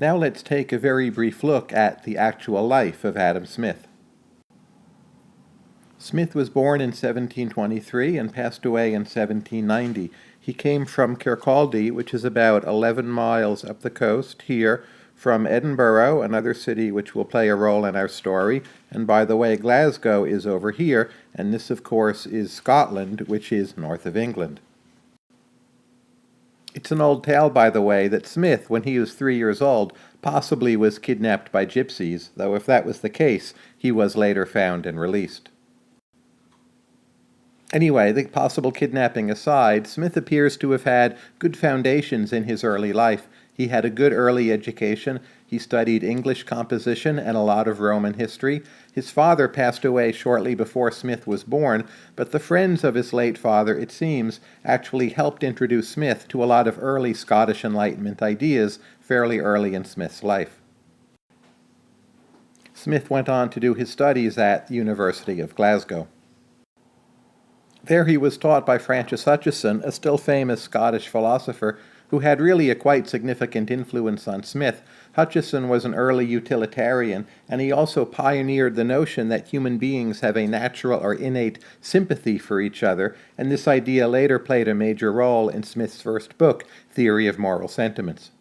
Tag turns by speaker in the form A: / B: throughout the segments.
A: Now let's take a very brief look at the actual life of Adam Smith. Smith was born in 1723 and passed away in 1790. He came from Kirkcaldy, which is about 11 miles up the coast here from Edinburgh, another city which will play a role in our story. And by the way, Glasgow is over here, and this, of course, is Scotland, which is north of England. It's an old tale, by the way, that Smith, when he was 3 years old, possibly was kidnapped by gypsies, though if that was the case, he was later found and released. Anyway, the possible kidnapping aside, Smith appears to have had good foundations in his early life. He had a good early education. He studied English composition and a lot of Roman history. His father passed away shortly before Smith was born, but the friends of his late father, it seems, actually helped introduce Smith to a lot of early Scottish Enlightenment ideas fairly early in Smith's life. Smith went on to do his studies at the University of Glasgow. There he was taught by Francis Hutcheson, a still famous Scottish philosopher, who had really a quite significant influence on Smith. Hutcheson was an early utilitarian, and he also pioneered the notion that human beings have a natural or innate sympathy for each other, and this idea later played a major role in Smith's first book, Theory of Moral Sentiments.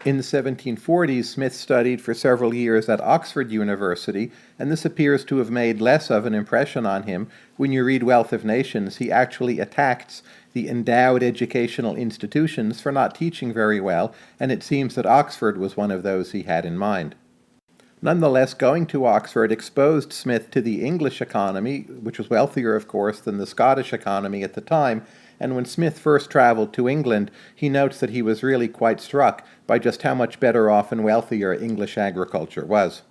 A: In the 1740s, Smith studied for several years at Oxford University, and this appears to have made less of an impression on him. When you read Wealth of Nations, he actually attacks the endowed educational institutions for not teaching very well, and it seems that Oxford was one of those he had in mind. Nonetheless, going to Oxford exposed Smith to the English economy, which was wealthier, of course, than the Scottish economy at the time, and when Smith first traveled to England, he notes that he was really quite struck by just how much better off and wealthier English agriculture was.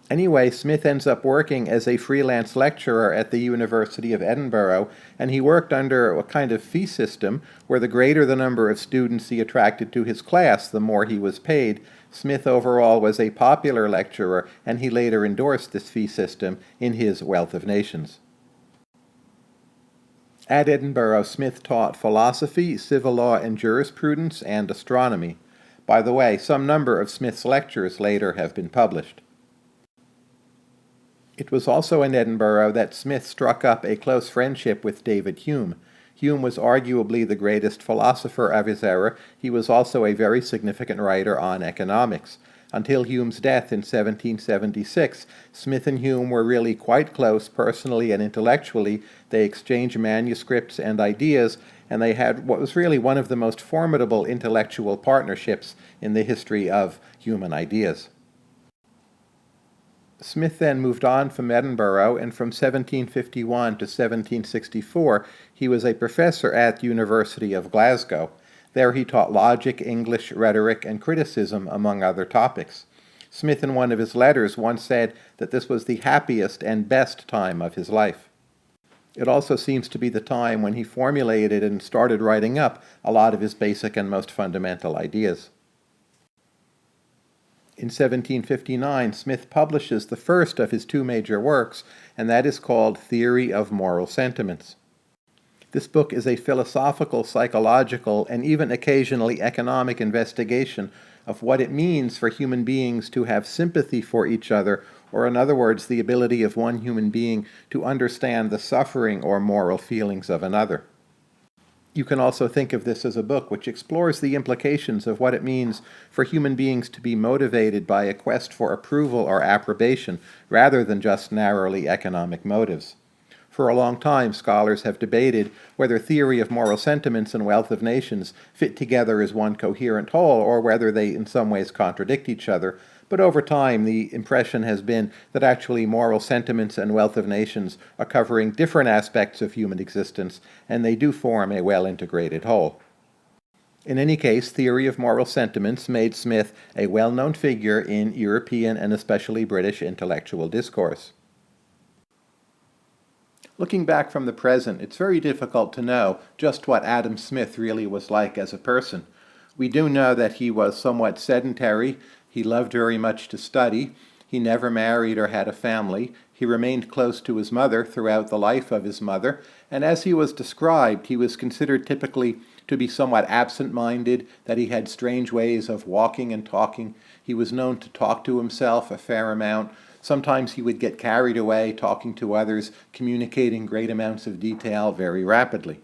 A: Anyway, Smith ends up working as a freelance lecturer at the University of Edinburgh, and he worked under a kind of fee system where the greater the number of students he attracted to his class, the more he was paid. Smith overall was a popular lecturer, and he later endorsed this fee system in his Wealth of Nations. At Edinburgh, Smith taught philosophy, civil law and jurisprudence, and astronomy. By the way, some number of Smith's lectures later have been published. It was also in Edinburgh that Smith struck up a close friendship with David Hume. Hume was arguably the greatest philosopher of his era. He was also a very significant writer on economics. Until Hume's death in 1776, Smith and Hume were really quite close personally and intellectually. They exchanged manuscripts and ideas, and they had what was really one of the most formidable intellectual partnerships in the history of human ideas. Smith then moved on from Edinburgh, and from 1751 to 1764, he was a professor at the University of Glasgow. There he taught logic, English, rhetoric, and criticism, among other topics. Smith, in one of his letters, once said that this was the happiest and best time of his life. It also seems to be the time when he formulated and started writing up a lot of his basic and most fundamental ideas. In 1759, Smith publishes the first of his two major works, and that is called Theory of Moral Sentiments. This book is a philosophical, psychological, and even occasionally economic investigation of what it means for human beings to have sympathy for each other, or in other words, the ability of one human being to understand the suffering or moral feelings of another. You can also think of this as a book which explores the implications of what it means for human beings to be motivated by a quest for approval or approbation, rather than just narrowly economic motives. For a long time, scholars have debated whether Theory of Moral Sentiments and Wealth of Nations fit together as one coherent whole, or whether they in some ways contradict each other. But over time, the impression has been that actually Moral Sentiments and Wealth of Nations are covering different aspects of human existence, and they do form a well-integrated whole. In any case, Theory of Moral Sentiments made Smith a well-known figure in European and especially British intellectual discourse. Looking back from the present, it's very difficult to know just what Adam Smith really was like as a person. We do know that he was somewhat sedentary. He loved very much to study. He never married or had a family. He remained close to his mother throughout the life of his mother, and as he was described, he was considered typically to be somewhat absent-minded, that he had strange ways of walking and talking. He was known to talk to himself a fair amount. Sometimes he would get carried away talking to others, communicating great amounts of detail very rapidly.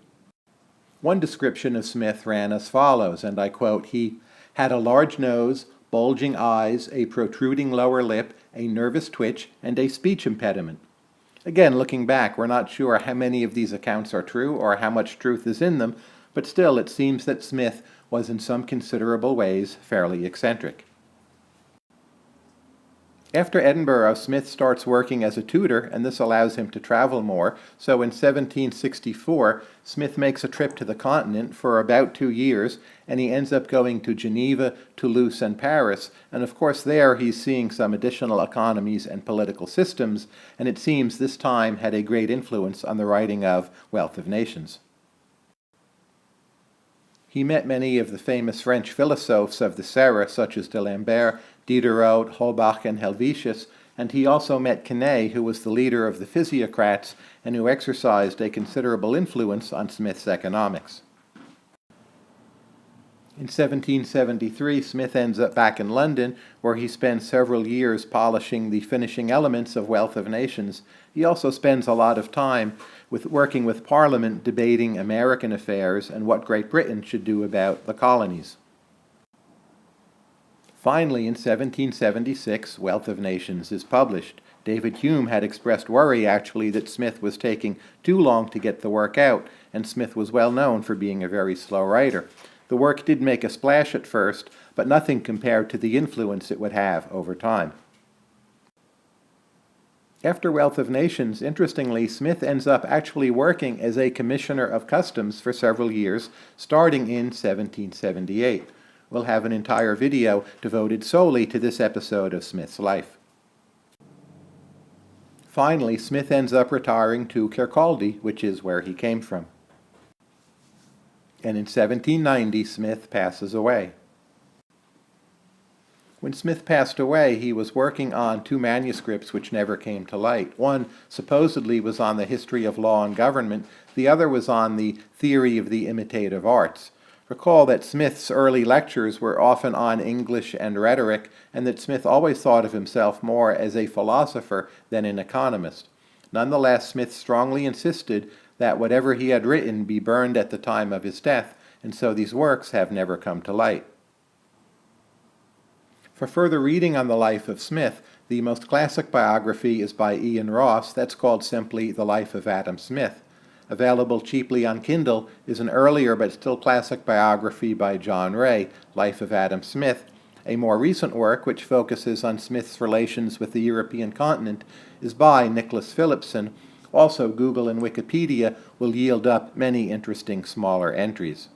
A: One description of Smith ran as follows, and I quote, "He had a large nose, bulging eyes, a protruding lower lip, a nervous twitch, and a speech impediment." Again, looking back, we're not sure how many of these accounts are true or how much truth is in them, but still it seems that Smith was in some considerable ways fairly eccentric. After Edinburgh, Smith starts working as a tutor, and this allows him to travel more. So in 1764, Smith makes a trip to the continent for about 2 years, and he ends up going to Geneva, Toulouse, and Paris. And of course there he's seeing some additional economies and political systems, and it seems this time had a great influence on the writing of Wealth of Nations. He met many of the famous French philosophes of this era, such as D'Alembert, Diderot, Holbach, and Helvetius, and he also met Quesnay, who was the leader of the physiocrats and who exercised a considerable influence on Smith's economics. In 1773, Smith ends up back in London, where he spends several years polishing the finishing elements of Wealth of Nations. He also spends a lot of time working with Parliament, debating American affairs and what Great Britain should do about the colonies. Finally, in 1776, Wealth of Nations is published. David Hume had expressed worry, actually, that Smith was taking too long to get the work out, and Smith was well known for being a very slow writer. The work did make a splash at first, but nothing compared to the influence it would have over time. After Wealth of Nations, interestingly, Smith ends up actually working as a commissioner of customs for several years, starting in 1778. We'll have an entire video devoted solely to this episode of Smith's life. Finally, Smith ends up retiring to Kirkcaldy, which is where he came from. And in 1790, Smith passes away. When Smith passed away, he was working on 2 manuscripts which never came to light. One supposedly was on the history of law and government. The other was on the theory of the imitative arts. Recall that Smith's early lectures were often on English and rhetoric, and that Smith always thought of himself more as a philosopher than an economist. Nonetheless, Smith strongly insisted that whatever he had written be burned at the time of his death, and so these works have never come to light. For further reading on the life of Smith, the most classic biography is by Ian Ross. That's called simply The Life of Adam Smith. Available cheaply on Kindle is an earlier but still classic biography by John Ray, Life of Adam Smith. A more recent work, which focuses on Smith's relations with the European continent, is by Nicholas Phillipson. Also, Google and Wikipedia will yield up many interesting smaller entries.